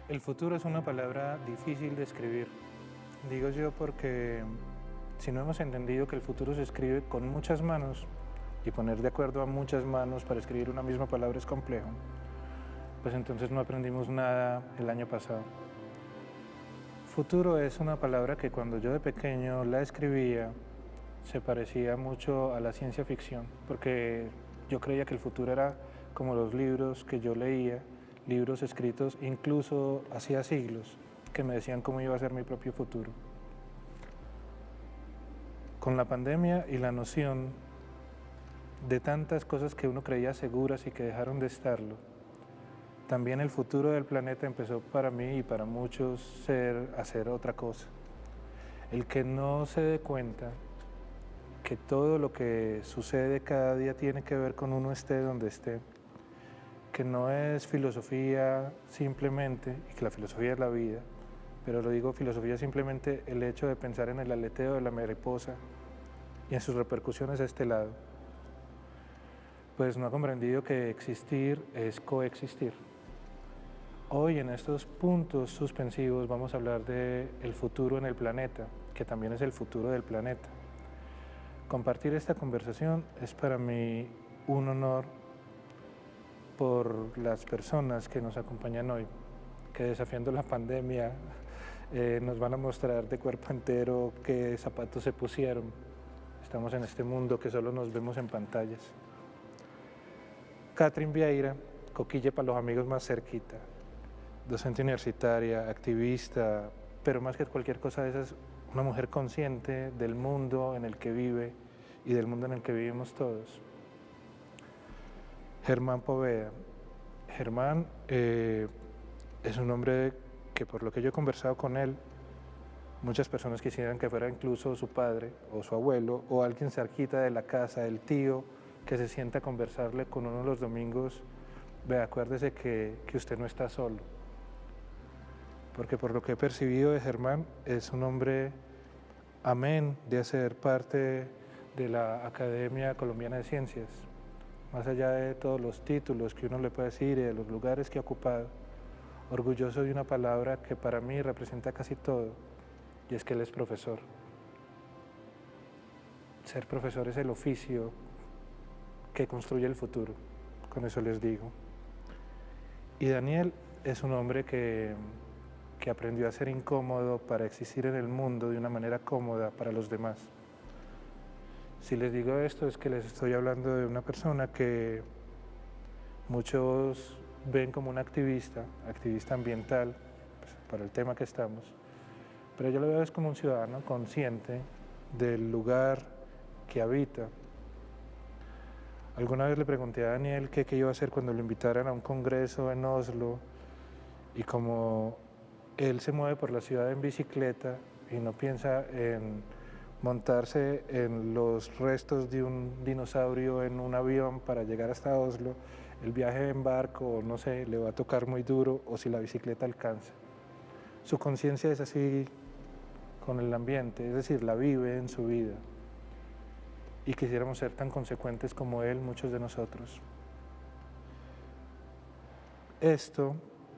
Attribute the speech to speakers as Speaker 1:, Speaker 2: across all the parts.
Speaker 1: El futuro es una palabra difícil de escribir, digo yo porque si no hemos entendido que el futuro se escribe con muchas manos y poner de acuerdo a muchas manos para escribir una misma palabra es complejo, pues entonces no aprendimos nada el año pasado. Futuro es una palabra que cuando yo de pequeño la escribía se parecía mucho a la ciencia ficción, porque yo creía que el futuro era como los libros que yo leía, libros escritos incluso hacía siglos, que me decían cómo iba a ser mi propio futuro. Con la pandemia y la noción de tantas cosas que uno creía seguras y que dejaron de estarlo, también el futuro del planeta empezó para mí y para muchos hacer otra cosa. El que no se dé cuenta que todo lo que sucede cada día tiene que ver con uno esté donde esté, que no es filosofía simplemente, y que la filosofía es la vida, pero lo digo filosofía simplemente el hecho de pensar en el aleteo de la mariposa y en sus repercusiones a este lado, pues no ha comprendido que existir es coexistir. Hoy en estos puntos suspensivos vamos a hablar del futuro en el planeta, que también es el futuro del planeta. Compartir esta conversación es para mí un honor por las personas que nos acompañan hoy, que desafiando la pandemia nos van a mostrar de cuerpo entero qué zapatos se pusieron. Estamos en este mundo que solo nos vemos en pantallas. Catherine Vieira, coquille para los amigos más cerquita, docente universitaria, activista, pero más que cualquier cosa de esas, una mujer consciente del mundo en el que vive y del mundo en el que vivimos todos. Germán Poveda. Germán es un hombre que por lo que yo he conversado con él, muchas personas quisieran que fuera incluso su padre o su abuelo o alguien cerquita de la casa, el tío, que se sienta a conversarle con uno los domingos. Ve, acuérdese que usted no está solo. Porque por lo que he percibido de Germán, es un hombre amén de ser parte de la Academia Colombiana de Ciencias, más allá de todos los títulos que uno le puede decir y de los lugares que ha ocupado, orgulloso de una palabra que para mí representa casi todo, y es que él es profesor. Ser profesor es el oficio que construye el futuro, con eso les digo. Y Daniel es un hombre que aprendió a ser incómodo para existir en el mundo de una manera cómoda para los demás. Si les digo esto es que les estoy hablando de una persona que muchos ven como un activista ambiental, pues, para el tema que estamos, pero yo lo veo es como un ciudadano consciente del lugar que habita. Alguna vez le pregunté a Daniel qué iba a hacer cuando lo invitaran a un congreso en Oslo, y como él se mueve por la ciudad en bicicleta y no piensa en montarse en los restos de un dinosaurio en un avión para llegar hasta Oslo, el viaje en barco, no sé, le va a tocar muy duro, o si la bicicleta alcanza. Su conciencia es así con el ambiente, es decir, la vive en su vida. Y quisiéramos ser tan consecuentes como él, muchos de nosotros. Esto,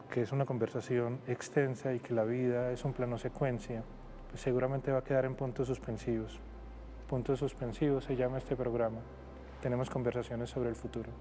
Speaker 1: que es una conversación extensa y que la vida es un plano secuencia, pues seguramente va a quedar en puntos suspensivos. Puntos suspensivos se llama este programa. Tenemos conversaciones sobre el futuro.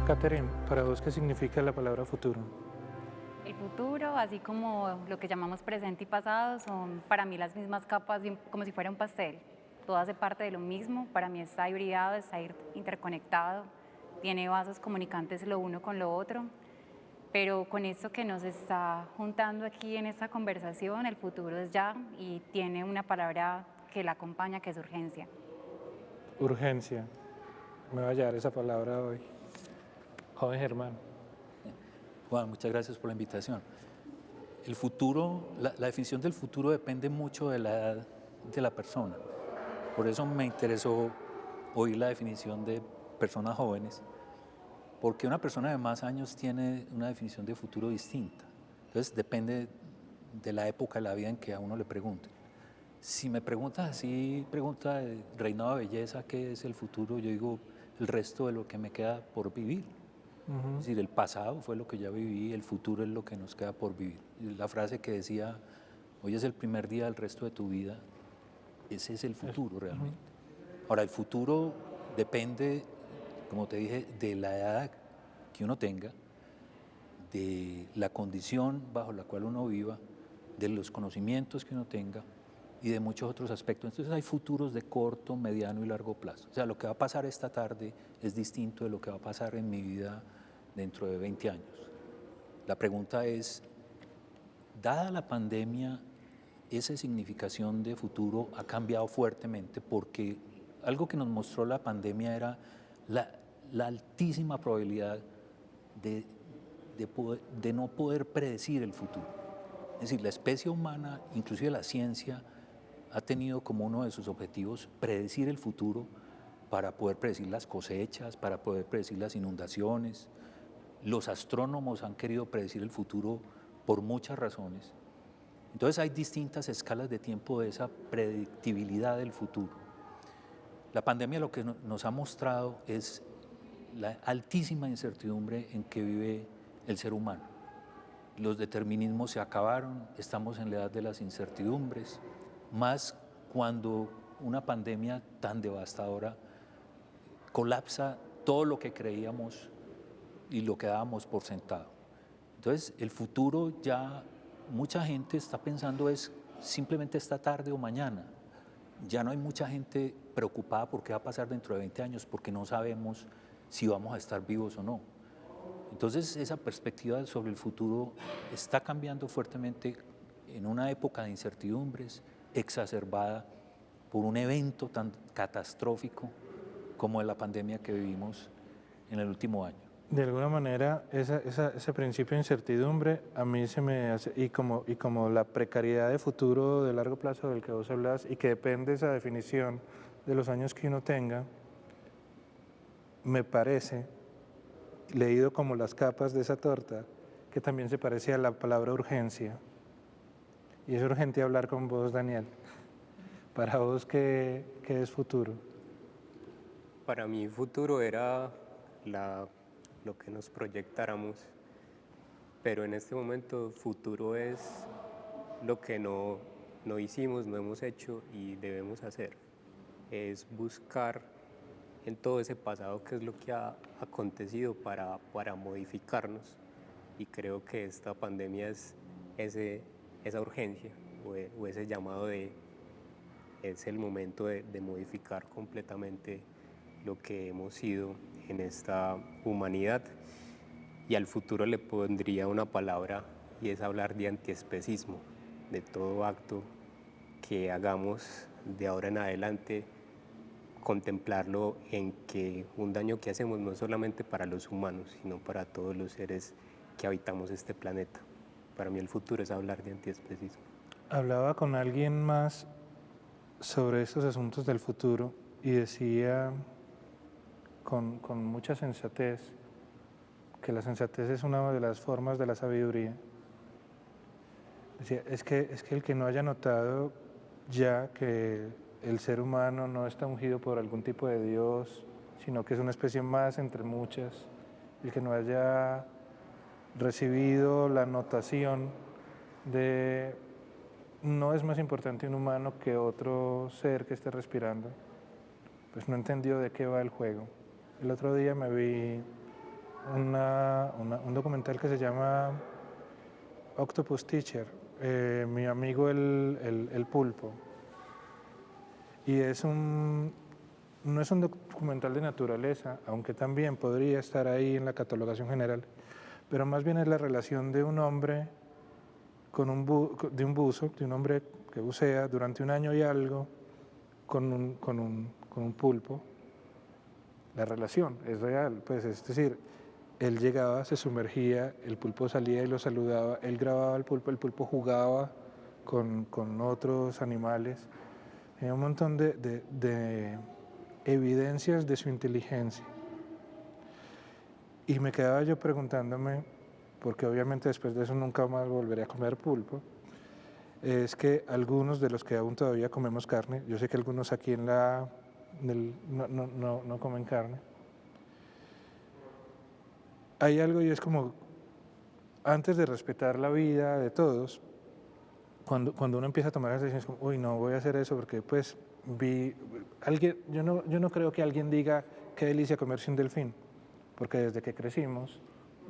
Speaker 1: Catherine, para vos, ¿qué significa la palabra futuro?
Speaker 2: El futuro, así como lo que llamamos presente y pasado, son para mí las mismas capas, como si fuera un pastel. Todo hace parte de lo mismo, para mí está hibridado, está interconectado, tiene vasos comunicantes lo uno con lo otro, pero con esto que nos está juntando aquí en esta conversación, el futuro es ya y tiene una palabra que la acompaña, que es urgencia.
Speaker 1: urgencia. Me va a llevar esa palabra hoy. Joven Germán.
Speaker 3: Juan, muchas gracias por la invitación. El futuro, la definición del futuro depende mucho de la edad de la persona. Por eso me interesó oír la definición de personas jóvenes, porque una persona de más años tiene una definición de futuro distinta. Entonces depende de la época de la vida en que a uno le pregunten. Si me preguntas así, pregunta de reinado de belleza, ¿qué es el futuro? Yo digo, el resto de lo que me queda por vivir. Es decir, el pasado fue lo que ya viví, el futuro es lo que nos queda por vivir. Y la frase que decía, hoy es el primer día del resto de tu vida, ese es el futuro realmente. Ahora, el futuro depende, como te dije, de la edad que uno tenga, de la condición bajo la cual uno viva, de los conocimientos que uno tenga y de muchos otros aspectos. Entonces hay futuros de corto, mediano y largo plazo. O sea, lo que va a pasar esta tarde es distinto de lo que va a pasar en mi vida dentro de 20 años. La pregunta es, dada la pandemia, esa significación de futuro ha cambiado fuertemente porque algo que nos mostró la pandemia era la altísima probabilidad de no poder predecir el futuro. Es decir, la especie humana, inclusive la ciencia, ha tenido como uno de sus objetivos predecir el futuro para poder predecir las cosechas, para poder predecir las inundaciones. Los astrónomos han querido predecir el futuro por muchas razones. Entonces hay distintas escalas de tiempo de esa predictibilidad del futuro. La pandemia lo que nos ha mostrado es la altísima incertidumbre en que vive el ser humano. Los determinismos se acabaron, estamos en la edad de las incertidumbres, más cuando una pandemia tan devastadora colapsa todo lo que creíamos y lo que dábamos por sentado. Entonces, el futuro ya mucha gente está pensando es simplemente esta tarde o mañana. Ya no hay mucha gente preocupada por qué va a pasar dentro de 20 años porque no sabemos si vamos a estar vivos o no. Entonces, esa perspectiva sobre el futuro está cambiando fuertemente en una época de incertidumbres exacerbada por un evento tan catastrófico como la pandemia que vivimos en el último año.
Speaker 1: De alguna manera, ese principio de incertidumbre a mí se me hace, y como la precariedad de futuro de largo plazo del que vos hablas, y que depende esa definición de los años que uno tenga, me parece, leído como las capas de esa torta, que también se parece a la palabra urgencia. Y es urgente hablar con vos, Daniel. Para vos, ¿qué es futuro?
Speaker 4: Para mí futuro era lo que nos proyectáramos, pero en este momento futuro es lo que no hicimos, no hemos hecho y debemos hacer. Es buscar en todo ese pasado qué es lo que ha acontecido para modificarnos, y creo que esta pandemia es esa urgencia o ese llamado es el momento de modificar completamente lo que hemos sido en esta humanidad. Y al futuro le pondría una palabra, y es hablar de antiespecismo, de todo acto que hagamos de ahora en adelante, contemplarlo en que un daño que hacemos no es solamente para los humanos, sino para todos los seres que habitamos este planeta. Para mí el futuro es hablar de antiespecismo.
Speaker 1: Hablaba con alguien más sobre estos asuntos del futuro y decía con mucha sensatez que la sensatez es una de las formas de la sabiduría. Decía, es que el que no haya notado ya que el ser humano no está ungido por algún tipo de Dios, sino que es una especie más entre muchas, el que no haya recibido la notación de no es más importante un humano que otro ser que esté respirando, pues no entendió de qué va el juego. El otro día me vi un documental que se llama Octopus Teacher, mi amigo el pulpo. Y no es un documental de naturaleza, aunque también podría estar ahí en la catalogación general, pero más bien es la relación de un hombre de un buzo, de un hombre que bucea durante un año y algo con un pulpo, la relación es real, pues es decir, él llegaba, se sumergía, el pulpo salía y lo saludaba, él grababa al pulpo, el pulpo jugaba con otros animales. Hay un montón de evidencias de su inteligencia. Y me quedaba yo preguntándome, porque obviamente después de eso nunca más volveré a comer pulpo, es que algunos de los que aún todavía comemos carne, yo sé que algunos aquí no comen carne, hay algo y es como, antes de respetar la vida de todos, cuando uno empieza a tomar las decisiones, como, uy, no voy a hacer eso porque pues yo no creo que alguien diga qué delicia comerse un delfín, porque desde que crecimos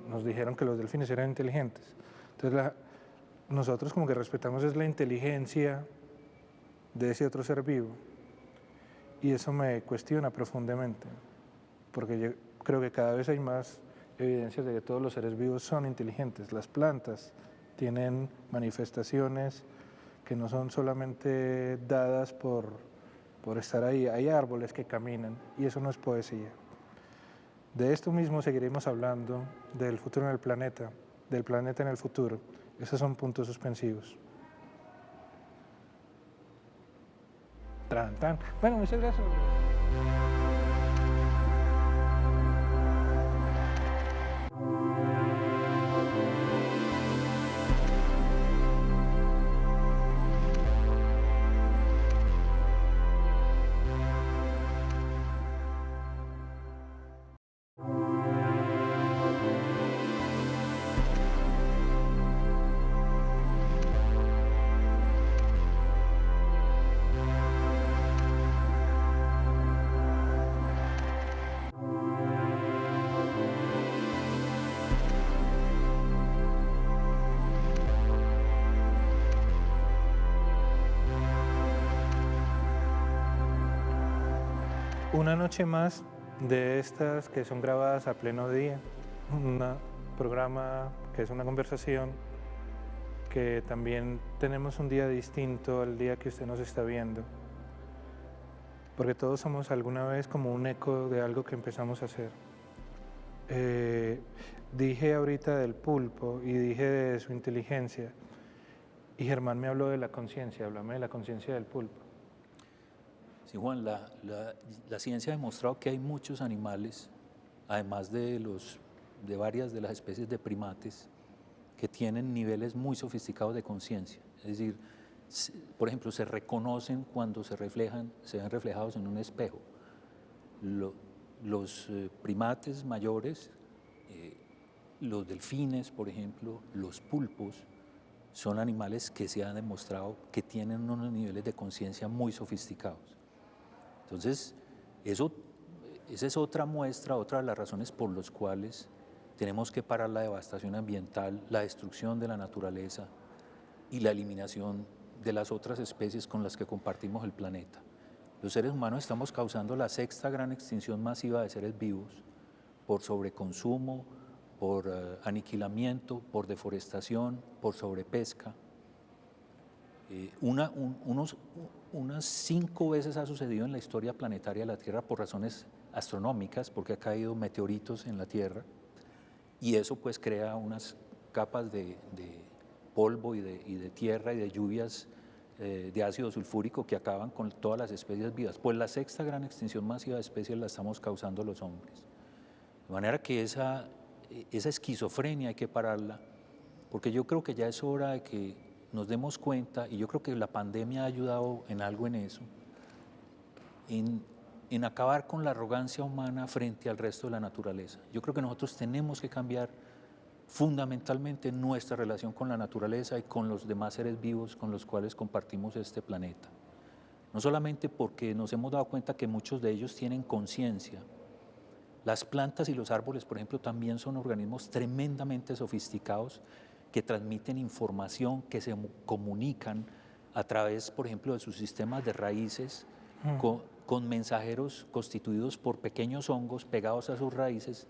Speaker 1: nos dijeron que los delfines eran inteligentes. Entonces nosotros como que respetamos es la inteligencia de ese otro ser vivo y eso me cuestiona profundamente, porque yo creo que cada vez hay más evidencias de que todos los seres vivos son inteligentes. Las plantas tienen manifestaciones que no son solamente dadas por estar ahí. Hay árboles que caminan y eso no es poesía. De esto mismo seguiremos hablando, del futuro en el planeta, del planeta en el futuro. Esos son puntos suspensivos. Tan. Bueno, muchas gracias. Una noche más de estas que son grabadas a pleno día, un programa que es una conversación, que también tenemos un día distinto al día que usted nos está viendo, porque todos somos alguna vez como un eco de algo que empezamos a hacer. Dije ahorita del pulpo y dije de su inteligencia, y Germán me habló de la conciencia, háblame de la conciencia del pulpo.
Speaker 3: Sí, Juan, la ciencia ha demostrado que hay muchos animales, además de varias de las especies de primates, que tienen niveles muy sofisticados de conciencia. Es decir, por ejemplo, se reconocen cuando se ven reflejados en un espejo. Los primates mayores, los delfines, por ejemplo, los pulpos, son animales que se han demostrado que tienen unos niveles de conciencia muy sofisticados. Entonces, esa es otra muestra, otra de las razones por las cuales tenemos que parar la devastación ambiental, la destrucción de la naturaleza y la eliminación de las otras especies con las que compartimos el planeta. Los seres humanos estamos causando la sexta gran extinción masiva de seres vivos por sobreconsumo, por aniquilamiento, por deforestación, por sobrepesca. Unas 5 veces ha sucedido en la historia planetaria de la Tierra por razones astronómicas, porque ha caído meteoritos en la Tierra y eso pues crea unas capas de polvo y de tierra y de lluvias de ácido sulfúrico que acaban con todas las especies vivas. Pues la sexta gran extinción masiva de especies la estamos causando los hombres. De manera que esa esquizofrenia hay que pararla, porque yo creo que ya es hora de que nos demos cuenta, y yo creo que la pandemia ha ayudado en algo en eso, en acabar con la arrogancia humana frente al resto de la naturaleza. Yo creo que nosotros tenemos que cambiar fundamentalmente nuestra relación con la naturaleza y con los demás seres vivos con los cuales compartimos este planeta. No solamente porque nos hemos dado cuenta que muchos de ellos tienen conciencia. Las plantas y los árboles, por ejemplo, también son organismos tremendamente sofisticados que transmiten información, que se comunican a través, por ejemplo, de sus sistemas de raíces con mensajeros constituidos por pequeños hongos pegados a sus raíces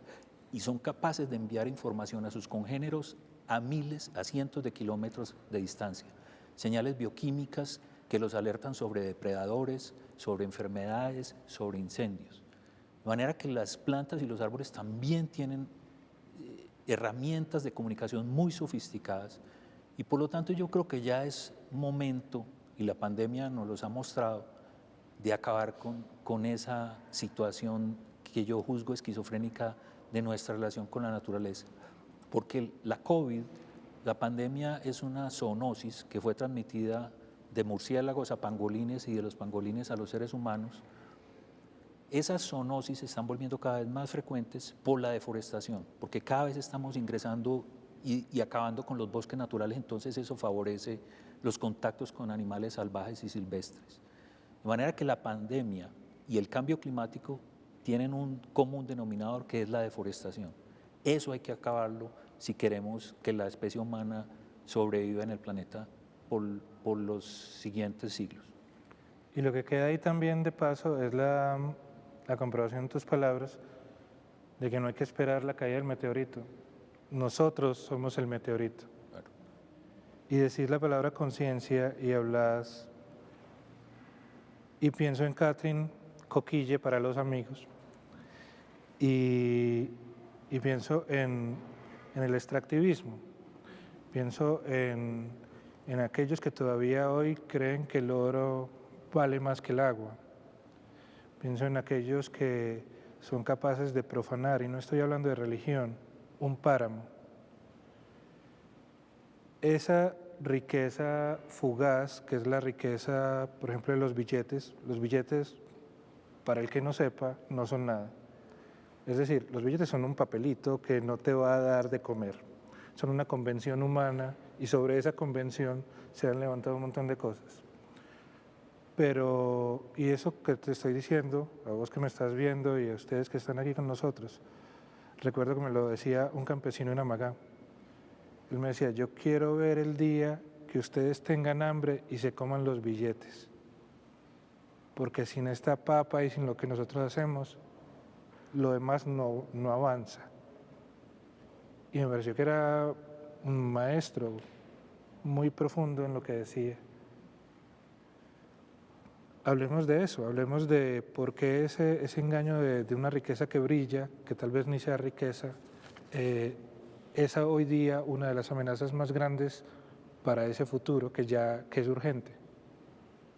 Speaker 3: y son capaces de enviar información a sus congéneros a miles, a cientos de kilómetros de distancia. Señales bioquímicas que los alertan sobre depredadores, sobre enfermedades, sobre incendios. De De manera que las plantas y los árboles también tienen herramientas de comunicación muy sofisticadas y por lo tanto yo creo que ya es momento, y la pandemia nos los ha mostrado, de acabar con esa situación que yo juzgo esquizofrénica de nuestra relación con la naturaleza. Porque la COVID, la pandemia, es una zoonosis que fue transmitida de murciélagos a pangolines y de los pangolines a los seres humanos. Esas zoonosis se están volviendo cada vez más frecuentes por la deforestación, porque cada vez estamos ingresando y acabando con los bosques naturales, entonces eso favorece los contactos con animales salvajes y silvestres. De manera que la pandemia y el cambio climático tienen un común denominador que es la deforestación. Eso hay que acabarlo si queremos que la especie humana sobreviva en el planeta por los siguientes siglos.
Speaker 1: Y lo que queda ahí también de paso es la comprobación en tus palabras de que no hay que esperar la caída del meteorito. Nosotros somos el meteorito.
Speaker 3: Claro.
Speaker 1: Y decís la palabra conciencia y hablas, y pienso en Catherine Coquille para los amigos, y pienso en el extractivismo, pienso en aquellos que todavía hoy creen que el oro vale más que el agua. Pienso en aquellos que son capaces de profanar, y no estoy hablando de religión, un páramo. Esa riqueza fugaz, que es la riqueza, por ejemplo, de los billetes, para el que no sepa, no son nada. Es decir, los billetes son un papelito que no te va a dar de comer. Son una convención humana y sobre esa convención se han levantado un montón de cosas. Pero, y eso que te estoy diciendo, a vos que me estás viendo y a ustedes que están aquí con nosotros, recuerdo que me lo decía un campesino en Amagá. Él me decía, yo quiero ver el día que ustedes tengan hambre y se coman los billetes. Porque sin esta papa y sin lo que nosotros hacemos, lo demás no avanza. Y me pareció que era un maestro muy profundo en lo que decía. Hablemos de eso, hablemos de por qué ese engaño de una riqueza que brilla, que tal vez ni sea riqueza, es hoy día una de las amenazas más grandes para ese futuro que es urgente.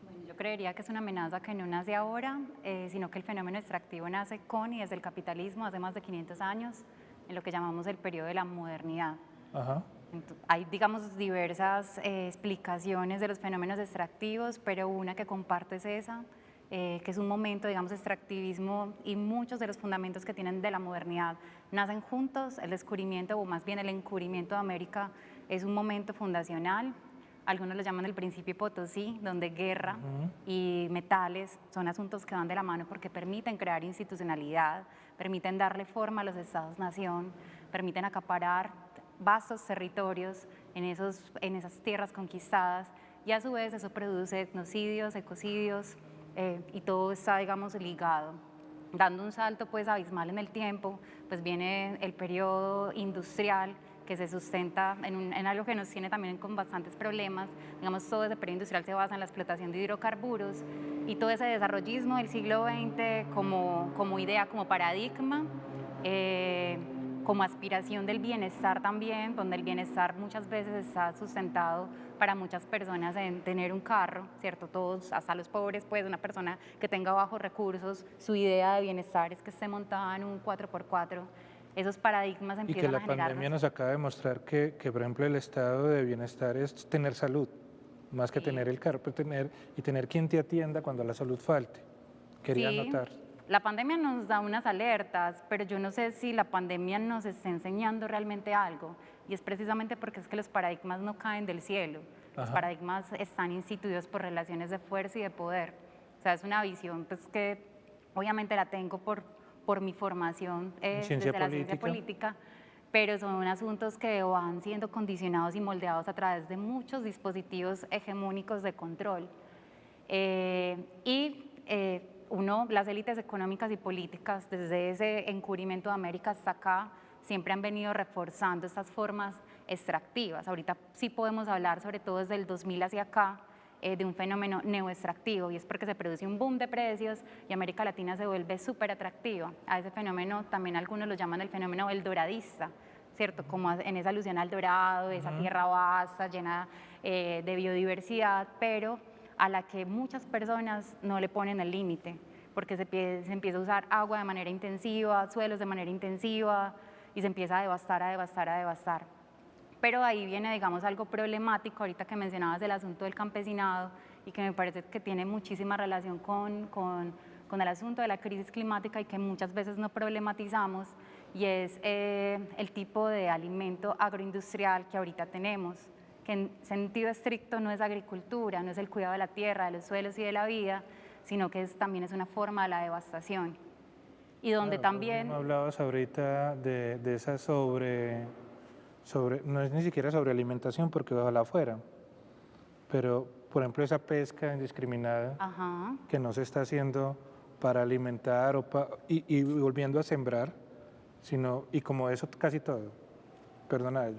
Speaker 2: Bueno, yo creería que es una amenaza que no nace ahora, sino que el fenómeno extractivo nace con y desde el capitalismo hace más de 500 años, en lo que llamamos el periodo de la modernidad.
Speaker 1: Ajá.
Speaker 2: Hay, digamos, diversas explicaciones de los fenómenos extractivos, pero una que comparto es esa, que es un momento, digamos, extractivismo y muchos de los fundamentos que tienen de la modernidad nacen juntos. El descubrimiento, o más bien el encubrimiento de América, es un momento fundacional. Algunos lo llaman el principio Potosí, donde guerra y metales son asuntos que van de la mano porque permiten crear institucionalidad, permiten darle forma a los estados-nación, permiten acaparar vastos territorios en esas tierras conquistadas, y a su vez eso produce etnocidios, ecocidios, y todo está, digamos, ligado. Dando un salto pues abismal en el tiempo, pues viene el periodo industrial, que se sustenta en algo que nos tiene también con bastantes problemas. Digamos, todo ese periodo industrial se basa en la explotación de hidrocarburos, y todo ese desarrollismo del siglo XX como idea, como paradigma, como aspiración del bienestar también, donde el bienestar muchas veces está sustentado para muchas personas en tener un carro, ¿cierto? Todos, hasta los pobres, pues una persona que tenga bajos recursos, su idea de bienestar es que esté montada en un 4x4. Esos paradigmas empiezan a generar.
Speaker 1: Y que la pandemia nos acaba de mostrar que, por ejemplo, el estado de bienestar es tener salud, más que tener el carro, tener quien te atienda cuando la salud falte. Quería anotar.
Speaker 2: La pandemia nos da unas alertas, pero yo no sé si la pandemia nos está enseñando realmente algo, y es precisamente porque es que los paradigmas no caen del cielo. Los paradigmas están instituidos por relaciones de fuerza y de poder. O sea, es una visión pues, que obviamente la tengo por mi formación desde la ciencia política, pero son asuntos que van siendo condicionados y moldeados a través de muchos dispositivos hegemónicos de control. Las élites económicas y políticas, desde ese encubrimiento de América hasta acá, siempre han venido reforzando estas formas extractivas. Ahorita sí podemos hablar, sobre todo desde el 2000 hacia acá, de un fenómeno neoextractivo, y es porque se produce un boom de precios y América Latina se vuelve súper atractiva. A ese fenómeno también algunos lo llaman el fenómeno el doradista, ¿cierto? Como en esa alusión al dorado, esa tierra vasta, llena de biodiversidad, pero a la que muchas personas no le ponen el límite, porque se empieza a usar agua de manera intensiva, suelos de manera intensiva, y se empieza a devastar, a devastar, a devastar. Pero ahí viene, digamos, algo problemático, ahorita que mencionabas el asunto del campesinado, y que me parece que tiene muchísima relación con el asunto de la crisis climática y que muchas veces no problematizamos, y es el tipo de alimento agroindustrial que ahorita tenemos, que en sentido estricto no es agricultura, no es el cuidado de la tierra, de los suelos y de la vida, sino que también es una forma de la devastación. Y donde
Speaker 1: Claro,
Speaker 2: también...
Speaker 1: no hablabas ahorita de esa no es ni siquiera sobre alimentación porque ojalá fuera, pero por ejemplo esa pesca indiscriminada
Speaker 2: Ajá.
Speaker 1: que no se está haciendo para alimentar y volviendo a sembrar, sino, y como eso casi todo. Perdona,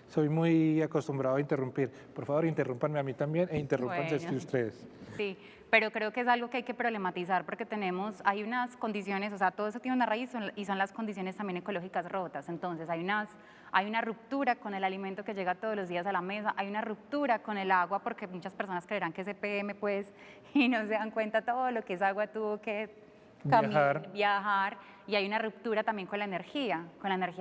Speaker 1: soy muy acostumbrado a interrumpir. Por favor, interrúmpanme a mí también e interrúmpanse
Speaker 2: Bueno.
Speaker 1: ustedes.
Speaker 2: Sí, pero creo que es algo que hay que problematizar porque hay unas condiciones, o sea, todo eso tiene una raíz y son las condiciones también ecológicas rotas. Entonces, hay una ruptura con el alimento que llega todos los días a la mesa, hay una ruptura con el agua porque muchas personas creerán que es EPM, pues, y no se dan cuenta todo lo que esa agua tuvo que viajar, y hay una ruptura también con la energía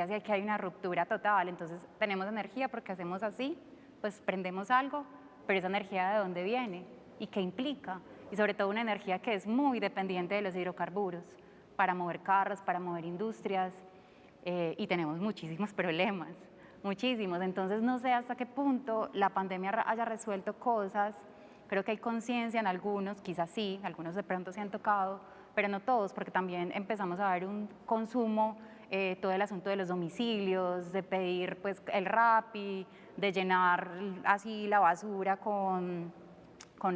Speaker 2: sí que hay una ruptura total. Entonces, tenemos energía porque hacemos así, pues prendemos algo, pero esa energía ¿de dónde viene? ¿Y qué implica? Y sobre todo una energía que es muy dependiente de los hidrocarburos para mover carros, para mover industrias, y tenemos muchísimos problemas, muchísimos. Entonces no sé hasta qué punto la pandemia haya resuelto cosas. Creo que hay conciencia en algunos, quizás sí, algunos de pronto se han tocado, pero no todos, porque también empezamos a ver un consumo, todo el asunto de los domicilios, de pedir pues el Rappi, de llenar así la basura con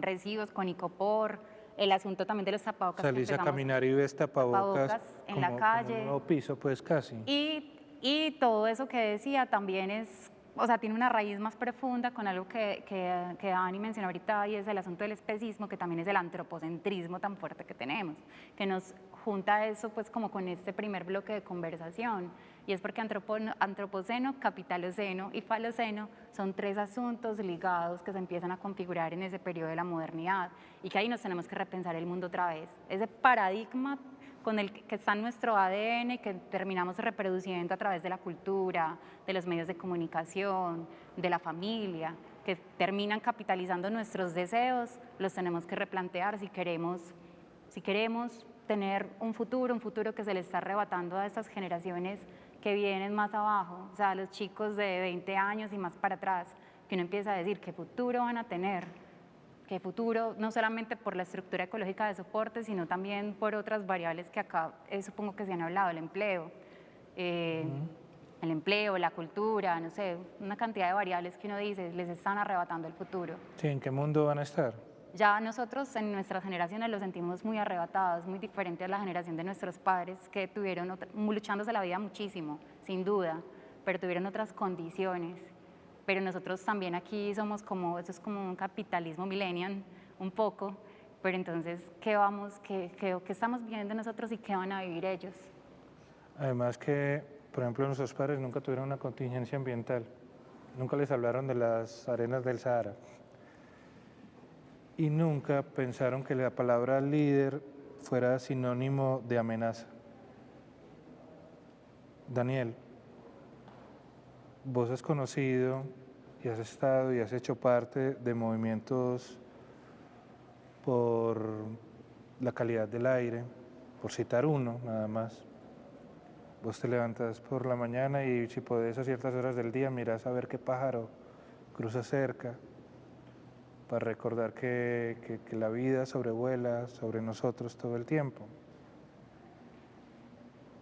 Speaker 2: residuos, con icopor, el asunto también de los tapabocas.
Speaker 1: Salís a caminar y ves tapabocas
Speaker 2: en la calle.
Speaker 1: Como un nuevo piso, pues casi.
Speaker 2: Y todo eso que decía también es, o sea, tiene una raíz más profunda con algo que Dani mencionó ahorita, y es el asunto del especismo, que también es el antropocentrismo tan fuerte que tenemos, que nos junta eso pues como con este primer bloque de conversación, y es porque antropoceno, capitaloceno y faloceno son tres asuntos ligados que se empiezan a configurar en ese periodo de la modernidad, y que ahí nos tenemos que repensar el mundo otra vez. Ese paradigma con el que está en nuestro ADN y que terminamos reproduciendo a través de la cultura, de los medios de comunicación, de la familia, que terminan capitalizando nuestros deseos, los tenemos que replantear si queremos tener un futuro que se le está arrebatando a estas generaciones que vienen más abajo, o sea, los chicos de 20 años y más para atrás, que uno empieza a decir qué futuro van a tener, qué futuro, no solamente por la estructura ecológica de soporte, sino también por otras variables que acá supongo que se han hablado, el empleo, la cultura, no sé, una cantidad de variables que uno dice, les están arrebatando el futuro.
Speaker 1: Sí, ¿en qué mundo van a estar?
Speaker 2: Ya nosotros en nuestras generaciones lo sentimos muy arrebatados, muy diferente a la generación de nuestros padres que tuvieron, luchándose la vida muchísimo, sin duda, pero tuvieron otras condiciones. Pero nosotros también aquí somos como, eso es como un capitalismo millennial, un poco, pero entonces, ¿qué estamos viviendo nosotros y qué van a vivir ellos?
Speaker 1: Además que, por ejemplo, nuestros padres nunca tuvieron una contingencia ambiental, nunca les hablaron de las arenas del Sahara. Y nunca pensaron que la palabra líder fuera sinónimo de amenaza. Daniel, vos has conocido y has estado y has hecho parte de movimientos por la calidad del aire, por citar uno nada más. Vos te levantas por la mañana y si podés a ciertas horas del día mirás a ver qué pájaro cruza cerca, para recordar que la vida sobrevuela sobre nosotros todo el tiempo.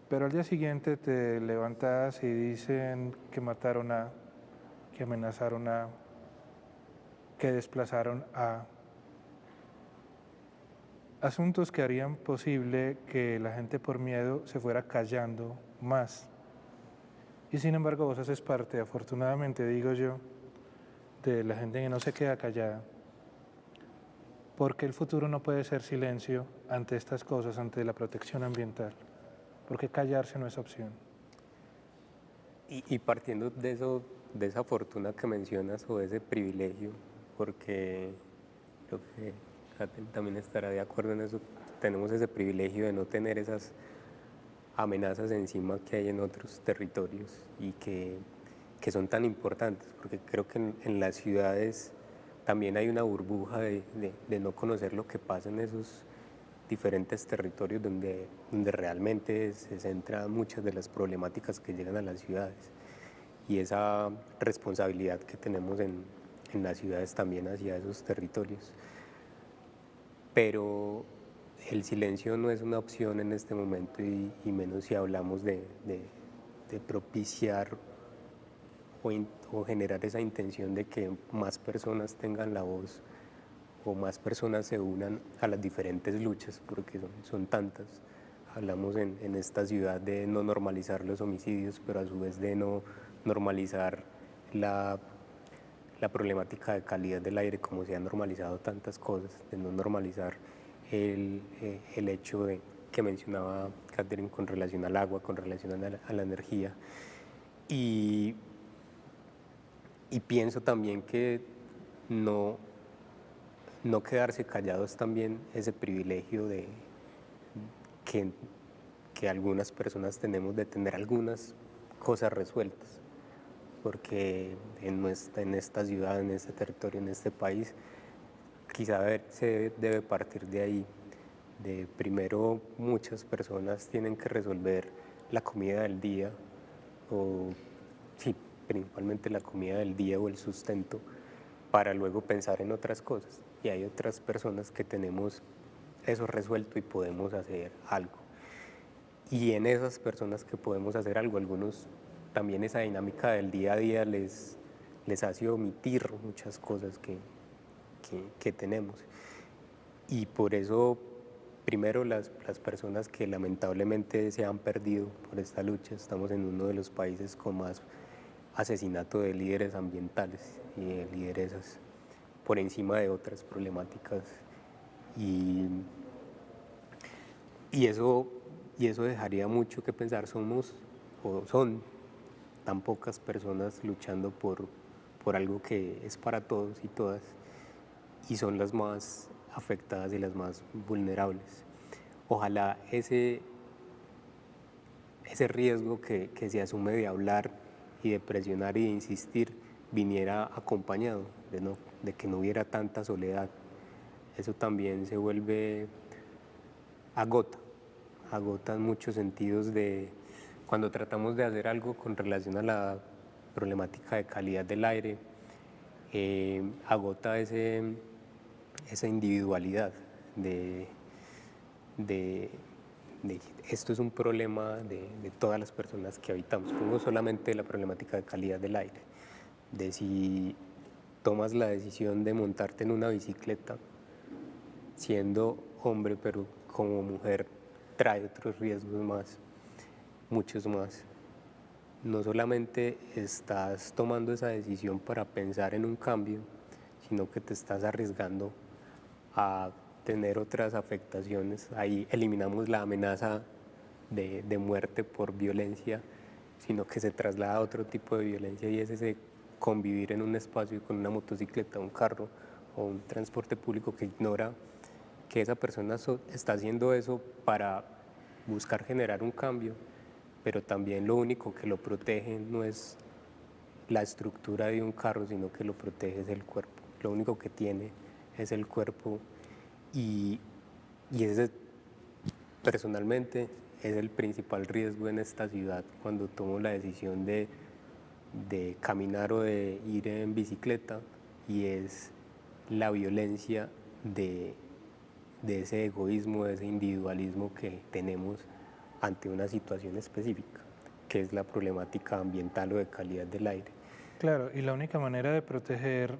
Speaker 1: Pero al día siguiente te levantas y dicen que mataron a, que amenazaron a, que desplazaron a. Asuntos que harían posible que la gente por miedo se fuera callando más. Y sin embargo vos haces parte, afortunadamente digo yo, de la gente que no se queda callada, ¿Por qué el futuro no puede ser silencio ante estas cosas, ante la protección ambiental? ¿Por qué callarse no es opción?
Speaker 4: Y partiendo de eso, de esa fortuna que mencionas o de ese privilegio, porque creo que Katherine también estará de acuerdo en eso, tenemos ese privilegio de no tener esas amenazas encima que hay en otros territorios y que son tan importantes, porque creo que en las ciudades también hay una burbuja de no conocer lo que pasa en esos diferentes territorios donde realmente se centran muchas de las problemáticas que llegan a las ciudades y esa responsabilidad que tenemos en las ciudades también hacia esos territorios. Pero el silencio no es una opción en este momento y menos si hablamos de propiciar o generar esa intención de que más personas tengan la voz o más personas se unan a las diferentes luchas, porque son tantas. Hablamos en esta ciudad de no normalizar los homicidios, pero a su vez de no normalizar la problemática de calidad del aire, como se han normalizado tantas cosas, de no normalizar el hecho que mencionaba Katherine con relación al agua, con relación a la energía. Y pienso también que no quedarse callados también ese privilegio que algunas personas tenemos de tener algunas cosas resueltas, porque en esta ciudad, en este territorio, en este país, quizá se debe partir de ahí, de primero muchas personas tienen que resolver la comida del día, o sí, principalmente la comida del día o el sustento, para luego pensar en otras cosas. Y hay otras personas que tenemos eso resuelto y podemos hacer algo. Y en esas personas que podemos hacer algo, algunos también esa dinámica del día a día les hace omitir muchas cosas que tenemos. Y por eso, primero, las personas que lamentablemente se han perdido por esta lucha, estamos en uno de los países con más asesinato de líderes ambientales y de lideresas por encima de otras problemáticas. Y eso dejaría mucho que pensar. Somos o son tan pocas personas luchando por algo que es para todos y todas, y son las más afectadas y las más vulnerables. Ojalá ese riesgo que se asume de hablar y de presionar y de insistir viniera acompañado de que no hubiera tanta soledad. Eso también se vuelve agota en muchos sentidos de cuando tratamos de hacer algo con relación a la problemática de calidad del aire, agota esa individualidad de esto es un problema de todas las personas que habitamos, no solamente la problemática de calidad del aire, de si tomas la decisión de montarte en una bicicleta siendo hombre, pero como mujer trae otros riesgos más, muchos más. No solamente estás tomando esa decisión para pensar en un cambio, sino que te estás arriesgando a tener otras afectaciones. Ahí eliminamos la amenaza de muerte por violencia, sino que se traslada a otro tipo de violencia, y es ese convivir en un espacio con una motocicleta, un carro o un transporte público que ignora que esa persona está haciendo eso para buscar generar un cambio, pero también lo único que lo protege no es la estructura de un carro, sino que lo protege es el cuerpo. Lo único que tiene es el cuerpo, y ese personalmente es el principal riesgo en esta ciudad cuando tomo la decisión de caminar o de ir en bicicleta, y es la violencia de ese egoísmo, de ese individualismo que tenemos ante una situación específica, que es la problemática ambiental o de calidad del aire.
Speaker 1: Claro, y la única manera de proteger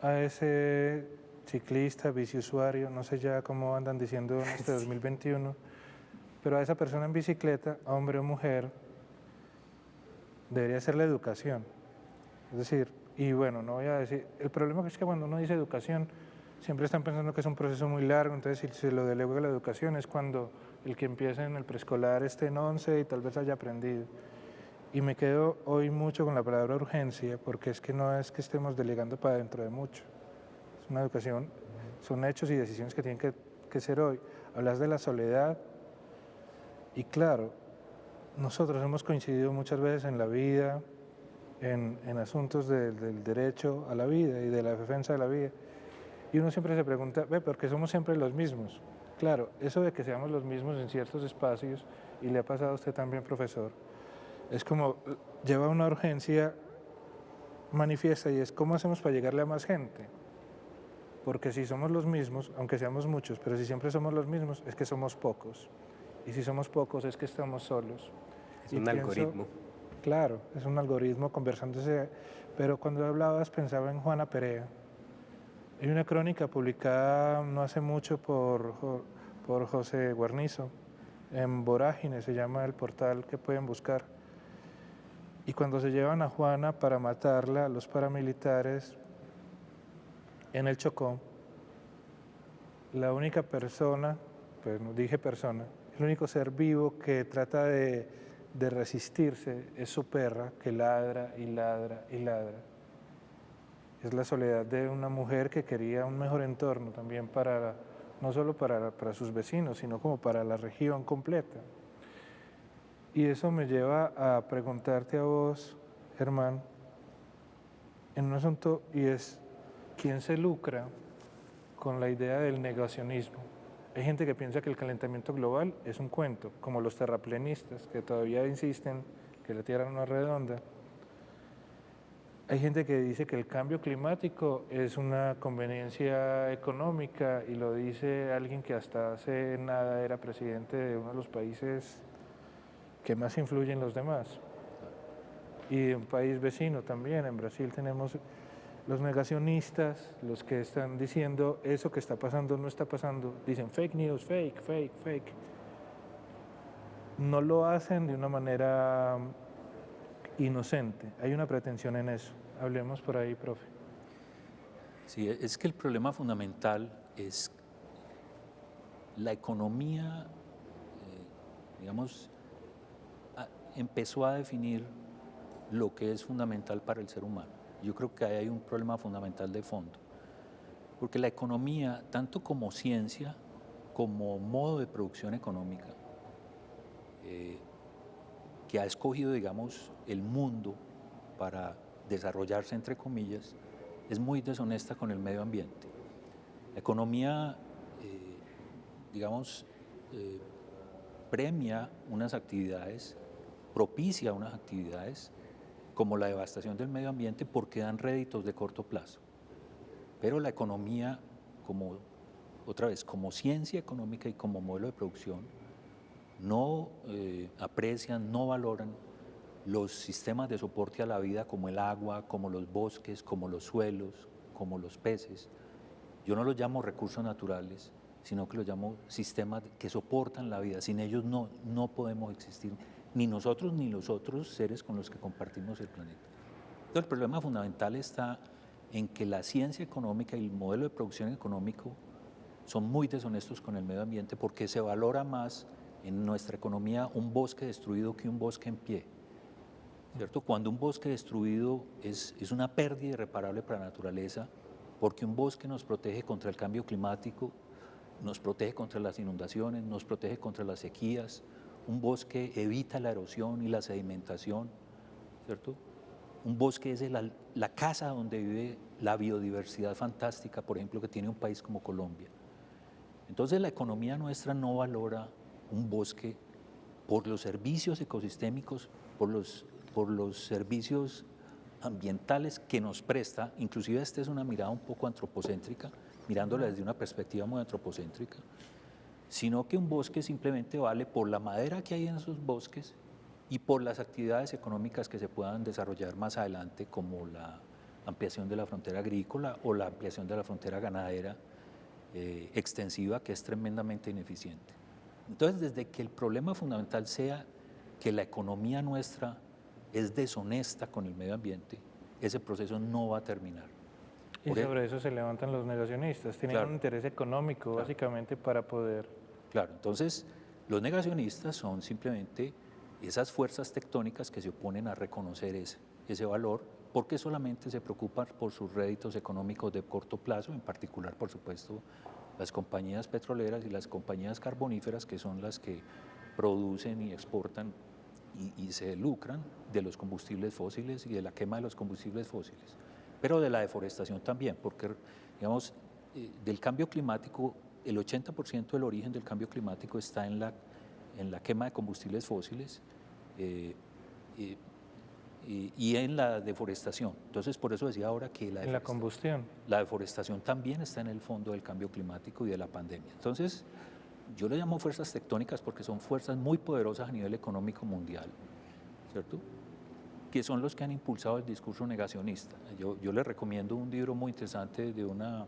Speaker 1: a ese ciclista, biciusuario, no sé ya cómo andan diciendo en este 2021, pero a esa persona en bicicleta, hombre o mujer, debería ser la educación. Es decir, y bueno, no voy a decir, el problema es que cuando uno dice educación, siempre están pensando que es un proceso muy largo, entonces si se lo delego a la educación es cuando el que empieza en el preescolar esté en 11 y tal vez haya aprendido. Y me quedo hoy mucho con la palabra urgencia, porque es que no es que estemos delegando para dentro de mucho. Es una educación, son hechos y decisiones que tienen que ser hoy. Hablas de la soledad y claro, nosotros hemos coincidido muchas veces en la vida, en asuntos del derecho a la vida y de la defensa de la vida. Y uno siempre se pregunta, ¿por qué somos siempre los mismos? Claro, eso de que seamos los mismos en ciertos espacios, y le ha pasado a usted también, profesor, es como lleva una urgencia manifiesta y es cómo hacemos para llegarle a más gente. Porque si somos los mismos, aunque seamos muchos, pero si siempre somos los mismos, es que somos pocos. Y si somos pocos, es que estamos solos.
Speaker 4: Es un algoritmo.
Speaker 1: Claro, es un algoritmo conversándose. Pero cuando hablabas pensaba en Juana Perea. Hay una crónica publicada no hace mucho por José Guarnizo, en Vorágine, se llama el portal que pueden buscar. Y cuando se llevan a Juana para matarla, los paramilitares en el Chocó, la única persona, pues no dije persona, el único ser vivo que trata de resistirse es su perra, que ladra y ladra y ladra. Es la soledad de una mujer que quería un mejor entorno también para, no solo para sus vecinos, sino como para la región completa. Y eso me lleva a preguntarte a vos, Germán, en un asunto, y es, ¿quién se lucra con la idea del negacionismo? Hay gente que piensa que el calentamiento global es un cuento, como los terraplenistas, que todavía insisten que la Tierra no es redonda. Hay gente que dice que el cambio climático es una conveniencia económica, y lo dice alguien que hasta hace nada era presidente de uno de los países que más influyen en los demás. Y de un país vecino también, en Brasil tenemos los negacionistas, los que están diciendo eso que está pasando no está pasando, dicen fake news, fake, fake, fake. No lo hacen de una manera inocente, hay una pretensión en eso. Hablemos por ahí, profe.
Speaker 3: Sí, es que el problema fundamental es la economía, digamos, empezó a definir lo que es fundamental para el ser humano. Yo creo que ahí hay un problema fundamental de fondo, porque la economía, tanto como ciencia, como modo de producción económica, que ha escogido, digamos, el mundo para desarrollarse, entre comillas, es muy deshonesta con el medio ambiente. La economía, digamos, premia unas actividades, propicia unas actividades como la devastación del medio ambiente porque dan réditos de corto plazo. Pero la economía, como, otra vez, como ciencia económica y como modelo de producción, no aprecian, no valoran los sistemas de soporte a la vida como el agua, como los bosques, como los suelos, como los peces. Yo no los llamo recursos naturales, sino que los llamo sistemas que soportan la vida. Sin ellos no podemos existir, ni nosotros ni los otros seres con los que compartimos el planeta. Entonces, el problema fundamental está en que la ciencia económica y el modelo de producción económico son muy deshonestos con el medio ambiente porque se valora más en nuestra economía un bosque destruido que un bosque en pie. ¿Cierto? Cuando un bosque destruido es una pérdida irreparable para la naturaleza, porque un bosque nos protege contra el cambio climático, nos protege contra las inundaciones, nos protege contra las sequías, un bosque evita la erosión y la sedimentación, ¿cierto? Un bosque es la casa donde vive la biodiversidad fantástica, por ejemplo, que tiene un país como Colombia. Entonces la economía nuestra no valora un bosque por los servicios ecosistémicos, por los servicios ambientales que nos presta. Inclusive esta es una mirada un poco antropocéntrica, mirándola desde una perspectiva muy antropocéntrica, sino que un bosque simplemente vale por la madera que hay en esos bosques y por las actividades económicas que se puedan desarrollar más adelante, como la ampliación de la frontera agrícola o la ampliación de la frontera ganadera extensiva, que es tremendamente ineficiente. Entonces, desde que el problema fundamental sea que la economía nuestra es deshonesta con el medio ambiente, ese proceso no va a terminar.
Speaker 1: Y sobre eso se levantan los negacionistas. Tienen
Speaker 3: Claro.
Speaker 1: un interés económico, básicamente, para poder...
Speaker 3: Claro, entonces los negacionistas son simplemente esas fuerzas tectónicas que se oponen a reconocer ese valor porque solamente se preocupan por sus réditos económicos de corto plazo, en particular, por supuesto, las compañías petroleras y las compañías carboníferas, que son las que producen y exportan y se lucran de los combustibles fósiles y de la quema de los combustibles fósiles, pero de la deforestación también, porque, digamos, del cambio climático, el 80% del origen del cambio climático está en la quema de combustibles fósiles y en la deforestación. Entonces, por eso decía ahora que
Speaker 1: En la combustión.
Speaker 3: la deforestación también está en el fondo del cambio climático y de la pandemia. Entonces, yo le llamo fuerzas tectónicas porque son fuerzas muy poderosas a nivel económico mundial, ¿cierto? Que son los que han impulsado el discurso negacionista. Yo les recomiendo un libro muy interesante de una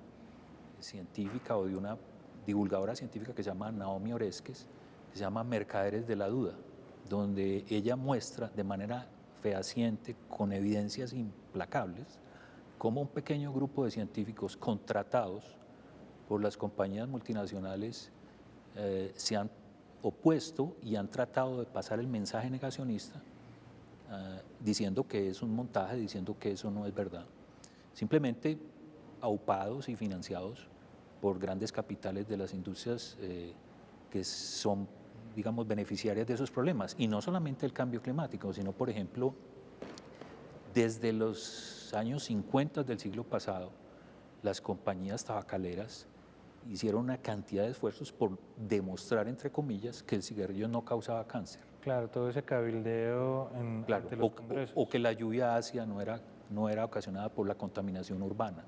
Speaker 3: científica o de una divulgadora científica que se llama Naomi Oreskes, que se llama Mercaderes de la Duda, donde ella muestra de manera fehaciente, con evidencias implacables, cómo un pequeño grupo de científicos contratados por las compañías multinacionales se han opuesto y han tratado de pasar el mensaje negacionista diciendo que es un montaje, diciendo que eso no es verdad. Simplemente aupados y financiados por grandes capitales de las industrias que son, digamos, beneficiarias de esos problemas. Y no solamente el cambio climático, sino, por ejemplo, desde los años 50 del siglo pasado, las compañías tabacaleras hicieron una cantidad de esfuerzos por demostrar, entre comillas, que el cigarrillo no causaba cáncer.
Speaker 1: Claro, todo ese cabildeo ante los congresos.
Speaker 3: O que la lluvia ácida no era ocasionada por la contaminación urbana,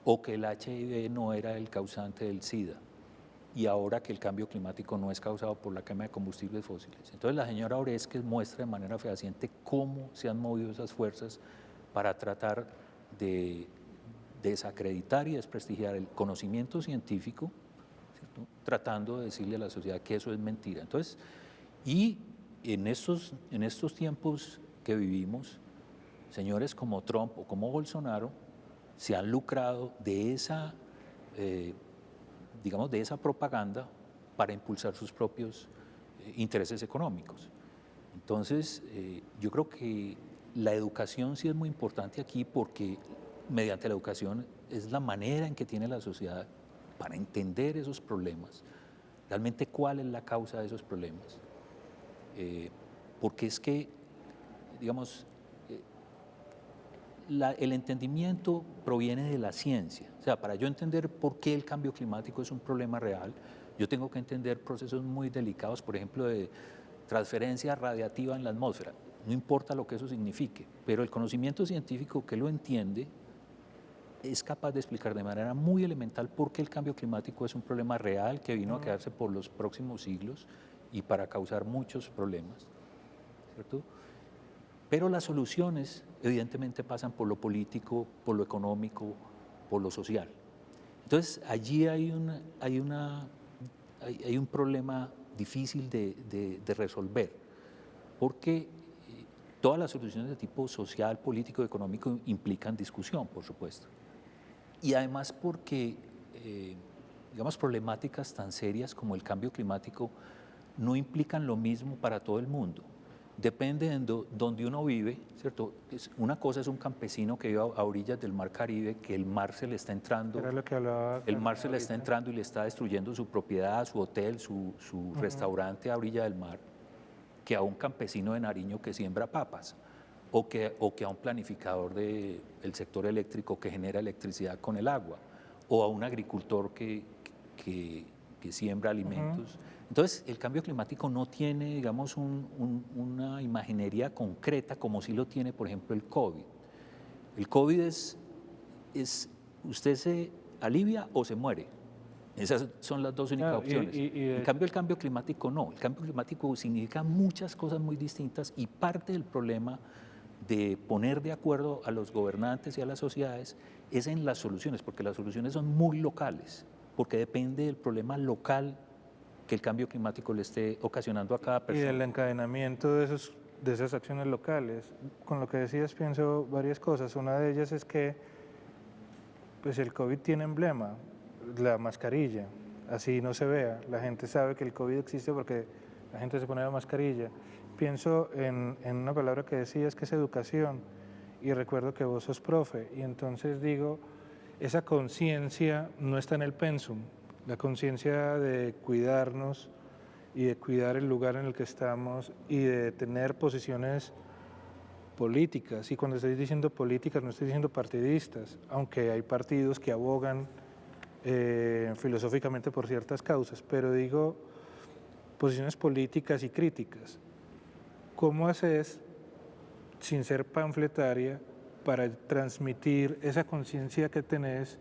Speaker 3: o que el HIV no era el causante del SIDA, y ahora que el cambio climático no es causado por la quema de combustibles fósiles. Entonces la señora Oreskes muestra de manera fehaciente cómo se han movido esas fuerzas para tratar de desacreditar y desprestigiar el conocimiento científico, ¿cierto? Tratando de decirle a la sociedad que eso es mentira. Entonces, y en estos tiempos que vivimos, señores como Trump o como Bolsonaro se han lucrado de esa, digamos, de esa propaganda para impulsar sus propios intereses económicos. Entonces, yo creo que la educación sí es muy importante aquí porque mediante la educación es la manera en que tiene la sociedad para entender esos problemas, realmente cuál es la causa de esos problemas. Porque es que, digamos, el entendimiento proviene de la ciencia. O sea, para yo entender por qué el cambio climático es un problema real, yo tengo que entender procesos muy delicados, por ejemplo, de transferencia radiativa en la atmósfera. No importa lo que eso signifique, pero el conocimiento científico que lo entiende es capaz de explicar de manera muy elemental por qué el cambio climático es un problema real que vino a quedarse por los próximos siglos y para causar muchos problemas, ¿cierto? Pero las soluciones evidentemente pasan por lo político, por lo económico, por lo social. Entonces allí hay un problema difícil de resolver, porque todas las soluciones de tipo social, político, económico implican discusión, por supuesto. Y además porque, digamos, problemáticas tan serias como el cambio climático no implican lo mismo para todo el mundo. Depende de donde uno vive, ¿cierto? Una cosa es un campesino que vive a orillas del mar Caribe, que el mar se le está entrando,
Speaker 1: Era lo que hablaba
Speaker 3: el mar se le está entrando y le está destruyendo su propiedad, su hotel, su restaurante a orilla del mar, que a un campesino de Nariño que siembra papas, o que a un planificador del sector eléctrico que genera electricidad con el agua, o a un agricultor que siembra alimentos. Entonces, el cambio climático no tiene, digamos, una imaginería concreta como sí lo tiene, por ejemplo, el COVID. El COVID es usted se alivia o se muere. Esas son las dos únicas opciones. En cambio, el cambio climático no. El cambio climático significa muchas cosas muy distintas y parte del problema de poner de acuerdo a los gobernantes y a las sociedades es en las soluciones, porque las soluciones son muy locales, porque depende del problema local que el cambio climático le esté ocasionando a cada persona.
Speaker 1: Y del encadenamiento de esas acciones locales. Con lo que decías pienso varias cosas. Una de ellas es que pues el COVID tiene emblema, la mascarilla, así no se vea. La gente sabe que el COVID existe porque la gente se pone la mascarilla. Pienso en una palabra que decías que es educación y recuerdo que vos sos profe y entonces digo, esa conciencia no está en el pensum, la conciencia de cuidarnos y de cuidar el lugar en el que estamos y de tener posiciones políticas. Y cuando estoy diciendo políticas no estoy diciendo partidistas, aunque hay partidos que abogan filosóficamente por ciertas causas, pero digo posiciones políticas y críticas. ¿Cómo haces, sin ser panfletaria, para transmitir esa conciencia que tenés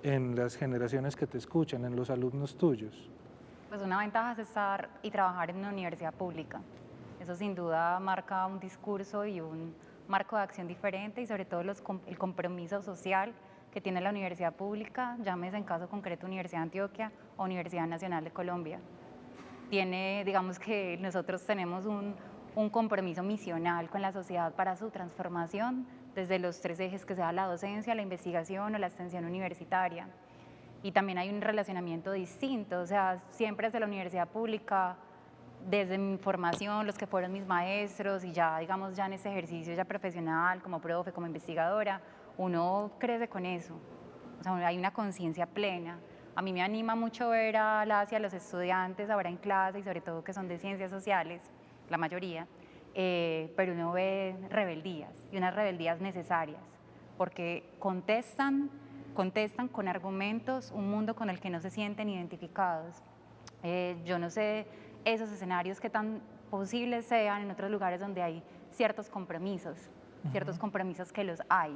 Speaker 1: en las generaciones que te escuchan, en los alumnos tuyos?
Speaker 2: Pues una ventaja es estar y trabajar en una universidad pública. Eso sin duda marca un discurso y un marco de acción diferente y sobre todo el compromiso social que tiene la universidad pública, llámese en caso concreto Universidad de Antioquia o Universidad Nacional de Colombia. Digamos que nosotros tenemos un compromiso misional con la sociedad para su transformación desde los 3 ejes que sea la docencia, la investigación o la extensión universitaria. Y también hay un relacionamiento distinto, o sea, siempre desde la universidad pública, desde mi formación, los que fueron mis maestros y ya, digamos, ya en ese ejercicio ya profesional, como profe, como investigadora, uno crece con eso, o sea, hay una conciencia plena. A mí me anima mucho ver a los estudiantes ahora en clase y sobre todo que son de ciencias sociales, la mayoría, pero uno ve rebeldías y unas rebeldías necesarias, porque contestan con argumentos un mundo con el que no se sienten identificados. Yo no sé esos escenarios que tan posibles sean en otros lugares donde hay ciertos compromisos que los hay,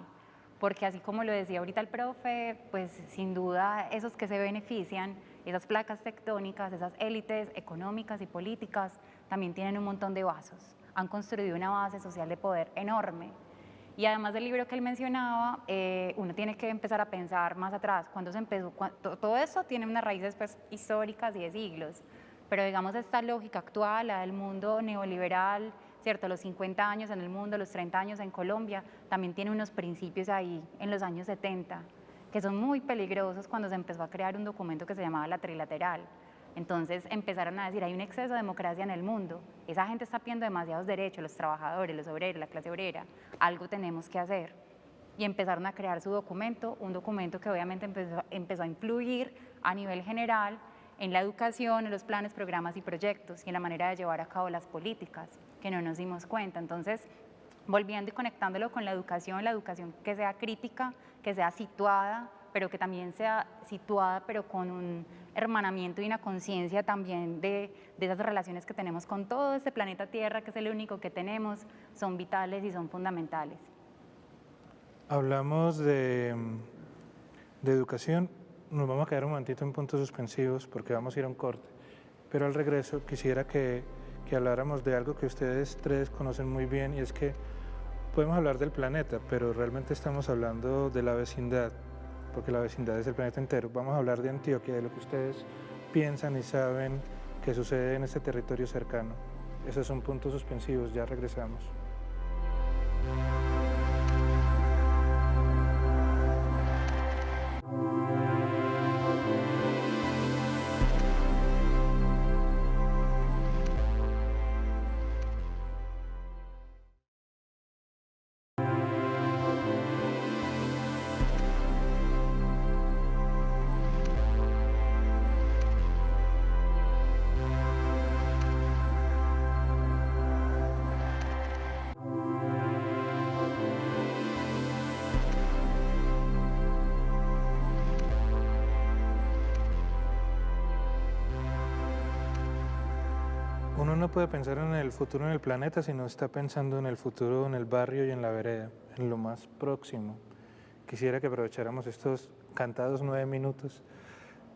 Speaker 2: porque así como lo decía ahorita el profe, pues sin duda esos que se benefician, esas placas tectónicas, esas élites económicas y políticas, también tienen un montón de vasos, han construido una base social de poder enorme. Y además del libro que él mencionaba, uno tiene que empezar a pensar más atrás, cuando se empezó, todo eso tiene unas raíces pues, históricas y de siglos, pero digamos esta lógica actual, la del mundo neoliberal, ¿cierto? Los 50 años en el mundo, los 30 años en Colombia, también tiene unos principios ahí en los años 70, que son muy peligrosos cuando se empezó a crear un documento que se llamaba la trilateral. Entonces empezaron a decir, hay un exceso de democracia en el mundo, esa gente está pidiendo demasiados derechos, los trabajadores, los obreros, la clase obrera, algo tenemos que hacer. Y empezaron a crear su documento, un documento que obviamente empezó a influir a nivel general en la educación, en los planes, programas y proyectos y en la manera de llevar a cabo las políticas, que no nos dimos cuenta. Entonces, volviendo y conectándolo con la educación que sea crítica, que sea situada, pero que también sea situada, pero con un hermanamiento y una conciencia también de esas relaciones que tenemos con todo este planeta Tierra, que es el único que tenemos, son vitales y son fundamentales.
Speaker 1: Hablamos de educación, nos vamos a quedar un momentito en puntos suspensivos porque vamos a ir a un corte, pero al regreso quisiera que habláramos de algo que ustedes 3 conocen muy bien y es que podemos hablar del planeta, pero realmente estamos hablando de la vecindad, porque la vecindad es el planeta entero. Vamos a hablar de Antioquia, de lo que ustedes piensan y saben que sucede en este territorio cercano. Esos son puntos suspensivos, ya regresamos. Uno no puede pensar en el futuro en el planeta si no está pensando en el futuro en el barrio y en la vereda, en lo más próximo. Quisiera que aprovecháramos estos cantados 9 minutos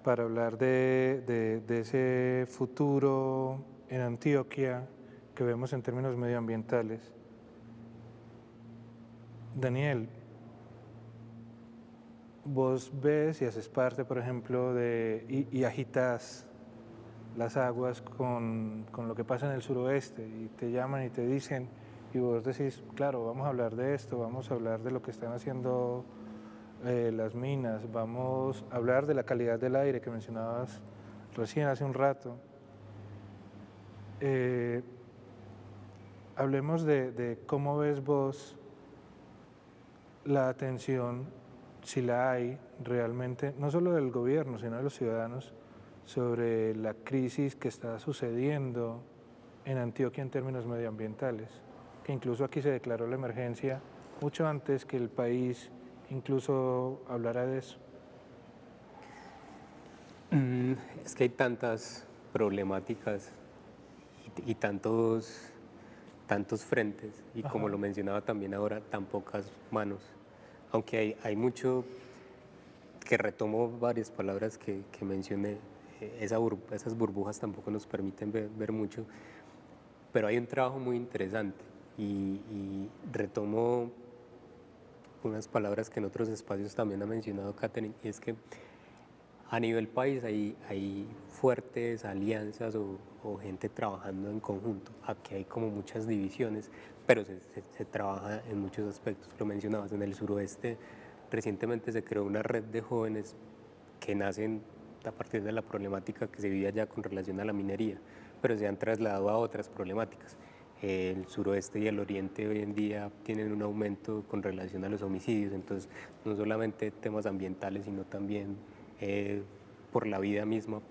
Speaker 1: para hablar de ese futuro en Antioquia que vemos en términos medioambientales. Daniel, vos ves y haces parte, por ejemplo, y agitas las aguas con lo que pasa en el suroeste y te llaman y te dicen y vos decís, claro, vamos a hablar de esto, vamos a hablar de lo que están haciendo las minas, vamos a hablar de la calidad del aire que mencionabas recién hace un rato. Hablemos de cómo ves vos la atención, si la hay realmente, no solo del gobierno, sino de los ciudadanos, sobre la crisis que está sucediendo en Antioquia en términos medioambientales, que incluso aquí se declaró la emergencia mucho antes que el país incluso hablara de eso.
Speaker 4: Es que hay tantas problemáticas y tantos frentes, y como lo mencionaba también ahora, tan pocas manos. Aunque hay mucho que retomo varias palabras que mencioné, esas burbujas tampoco nos permiten ver mucho, pero hay un trabajo muy interesante y retomo unas palabras que en otros espacios también ha mencionado Catherine, y es que a nivel país hay fuertes alianzas o gente trabajando en conjunto. Aquí hay como muchas divisiones, pero se trabaja en muchos aspectos. Lo mencionabas, en el suroeste recientemente se creó una red de jóvenes que nacen a partir de la problemática que se vivía allá con relación a la minería, pero se han trasladado a otras problemáticas. El suroeste y el oriente hoy en día tienen un aumento con relación a los homicidios, entonces no solamente temas ambientales, sino también por la vida misma,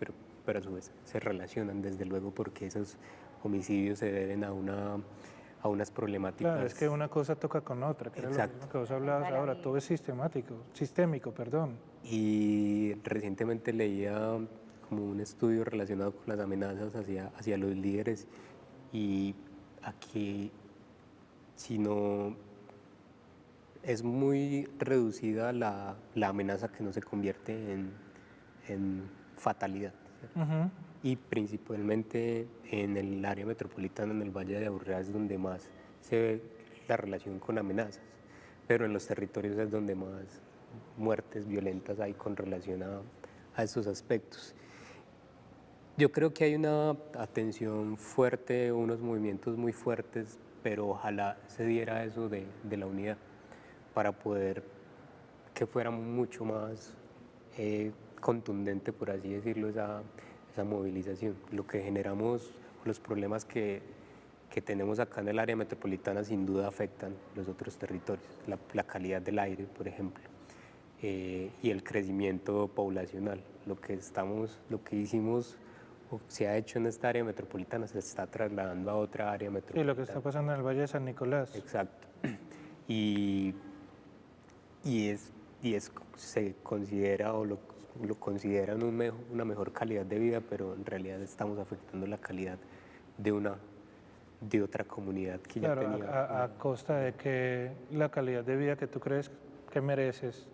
Speaker 4: pero a su vez se relacionan desde luego porque esos homicidios se deben a unas problemáticas.
Speaker 1: Claro, es que una cosa toca con otra, que era lo
Speaker 4: Exacto.
Speaker 1: mismo que vos hablabas ahora, todo es sistémico, perdón.
Speaker 4: Y recientemente leía como un estudio relacionado con las amenazas hacia los líderes, y aquí, si no, es muy reducida la amenaza que no se convierte en fatalidad, ¿cierto? Y principalmente en el área metropolitana, en el Valle de Aburrá, es donde más se ve la relación con amenazas, pero en los territorios es donde más muertes violentas hay con relación a esos aspectos. Yo creo que hay una atención fuerte, unos movimientos muy fuertes, pero ojalá se diera eso de la unidad para poder que fuera mucho más contundente, por así decirlo, esa movilización. Lo que generamos, los problemas que tenemos acá en el área metropolitana sin duda afectan los otros territorios, la calidad del aire, por ejemplo, y el crecimiento poblacional. Lo que hicimos o se ha hecho en esta área metropolitana se está trasladando a otra área metropolitana.
Speaker 1: Sí, lo que está pasando en el Valle de San Nicolás.
Speaker 4: Exacto. Y se considera o lo consideran una mejor calidad de vida, pero en realidad estamos afectando la calidad de otra comunidad que
Speaker 1: claro,
Speaker 4: ya tenía.
Speaker 1: a costa de que la calidad de vida que tú crees que mereces.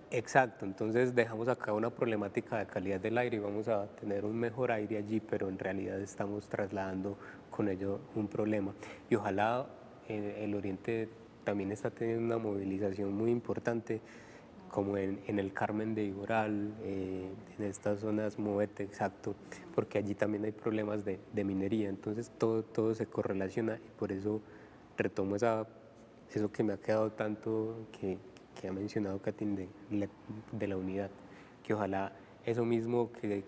Speaker 4: Exacto, entonces dejamos acá una problemática de calidad del aire y vamos a tener un mejor aire allí, pero en realidad estamos trasladando con ello un problema. Y ojalá el Oriente también está teniendo una movilización muy importante, como en el Carmen de Iguoral, en estas zonas Movete, exacto, porque allí también hay problemas de minería, entonces todo se correlaciona, y por eso retomo eso que me ha quedado tanto, que ha mencionado Katin de la unidad, que ojalá eso mismo que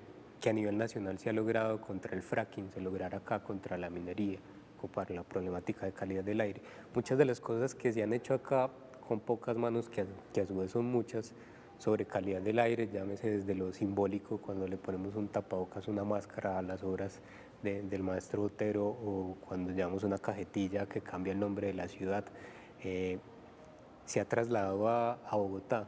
Speaker 4: a nivel nacional se ha logrado contra el fracking, se lograra acá contra la minería, o para la problemática de calidad del aire. Muchas de las cosas que se han hecho acá con pocas manos, que a su vez son muchas, sobre calidad del aire, llámese desde lo simbólico, cuando le ponemos un tapabocas, una máscara a las obras del maestro Botero, o cuando llevamos una cajetilla que cambia el nombre de la ciudad, se ha trasladado a Bogotá,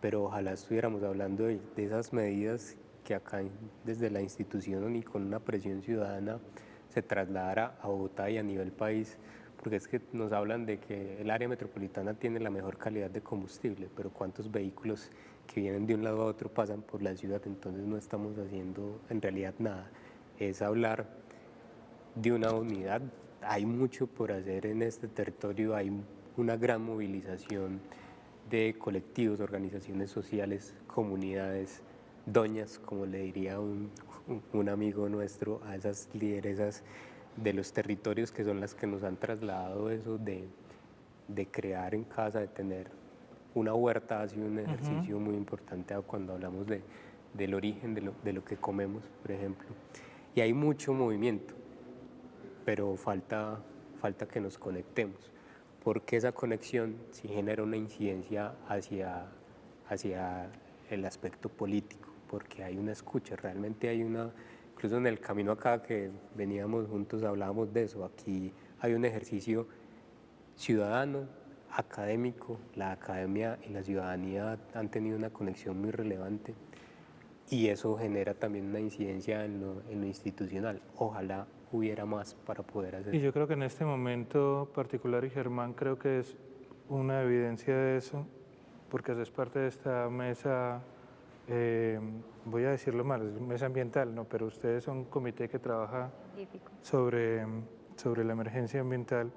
Speaker 4: pero ojalá estuviéramos hablando de esas medidas que acá desde la institución y con una presión ciudadana se trasladara a Bogotá y a nivel país, porque es que nos hablan de que el área metropolitana tiene la mejor calidad de combustible, pero ¿cuántos vehículos que vienen de un lado a otro pasan por la ciudad? Entonces no estamos haciendo en realidad nada, es hablar de una unidad. Hay mucho por hacer en este territorio, hay una gran movilización de colectivos, organizaciones sociales, comunidades, doñas, como le diría un amigo nuestro, a esas lideresas de los territorios que son las que nos han trasladado eso de crear en casa, de tener una huerta hace un ejercicio muy importante cuando hablamos del origen de lo que comemos, por ejemplo. Y hay mucho movimiento, pero falta que nos conectemos, porque esa conexión sí genera una incidencia hacia el aspecto político, porque hay una escucha, realmente hay una, incluso en el camino acá que veníamos juntos hablábamos de eso, aquí hay un ejercicio ciudadano, académico, la academia y la ciudadanía han tenido una conexión muy relevante y eso genera también una incidencia en lo institucional. Ojalá hubiera más para poder hacer.
Speaker 1: Y yo creo que en este momento particular, y Germán creo que es una evidencia de eso, porque haces parte de esta mesa, voy a decirlo mal, es mesa ambiental, ¿no? Pero ustedes son un comité que trabaja sobre la emergencia ambiental,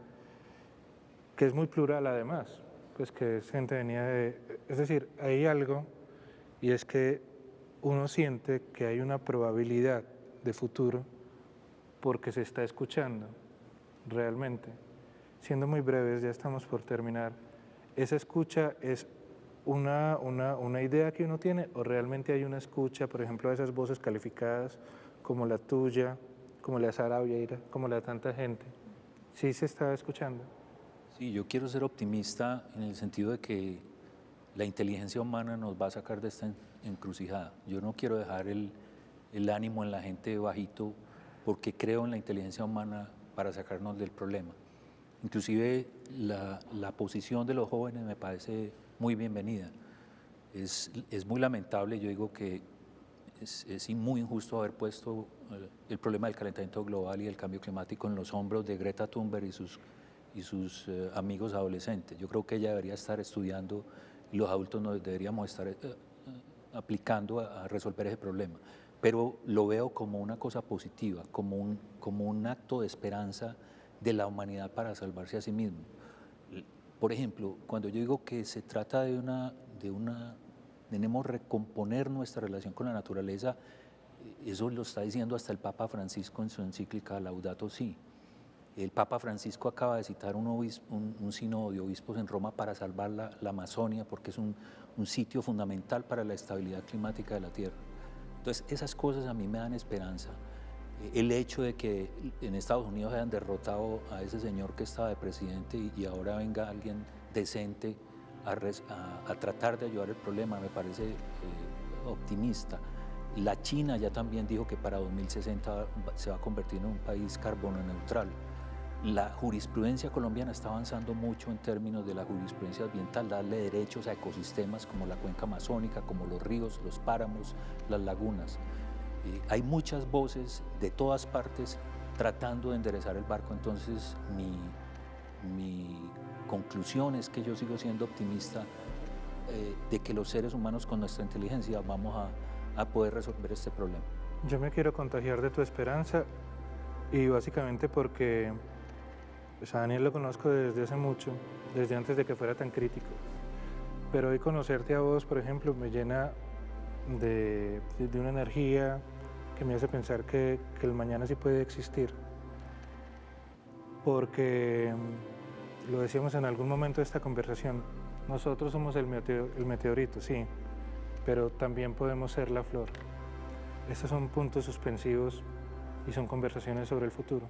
Speaker 1: que es muy plural además, pues que es gente venida de... Es decir, hay algo, y es que uno siente que hay una probabilidad de futuro porque se está escuchando realmente. Siendo muy breves, ya estamos por terminar, ¿esa escucha es una idea que uno tiene o realmente hay una escucha, por ejemplo, a esas voces calificadas como la tuya, como la de Sara Vieira, como la de tanta gente? ¿Sí se está escuchando?
Speaker 3: Sí, yo quiero ser optimista en el sentido de que la inteligencia humana nos va a sacar de esta encrucijada. Yo no quiero dejar el ánimo en la gente bajito porque creo en la inteligencia humana para sacarnos del problema. Inclusive la posición de los jóvenes me parece muy bienvenida. Es muy lamentable, yo digo que es muy injusto haber puesto el problema del calentamiento global y el cambio climático en los hombros de Greta Thunberg y sus amigos adolescentes. Yo creo que ella debería estar estudiando y los adultos nos deberíamos estar aplicando a resolver ese problema. Pero lo veo como una cosa positiva, como un acto de esperanza de la humanidad para salvarse a sí mismo. Por ejemplo, cuando yo digo que se trata tenemos que recomponer nuestra relación con la naturaleza, eso lo está diciendo hasta el Papa Francisco en su encíclica Laudato Si. El Papa Francisco acaba de citar un sínodo de obispos en Roma para salvar la Amazonia, porque es un sitio fundamental para la estabilidad climática de la Tierra. Entonces, esas cosas a mí me dan esperanza. El hecho de que en Estados Unidos hayan derrotado a ese señor que estaba de presidente y ahora venga alguien decente a tratar de ayudar el problema, me parece optimista. La China ya también dijo que para 2060 se va a convertir en un país carbono neutral. La jurisprudencia colombiana está avanzando mucho en términos de la jurisprudencia ambiental, darle derechos a ecosistemas como la cuenca amazónica, como los ríos, los páramos, las lagunas. Hay muchas voces de todas partes tratando de enderezar el barco, entonces mi conclusión es que yo sigo siendo optimista de que los seres humanos con nuestra inteligencia vamos a poder resolver este problema.
Speaker 1: Yo me quiero contagiar de tu esperanza y básicamente porque pues a Daniel lo conozco desde hace mucho, desde antes de que fuera tan crítico, pero hoy conocerte a vos, por ejemplo, me llena de una energía que me hace pensar que el mañana sí puede existir, porque lo decíamos en algún momento de esta conversación, nosotros somos el meteorito, sí, pero también podemos ser la flor. Estos son puntos suspensivos y son conversaciones sobre el futuro.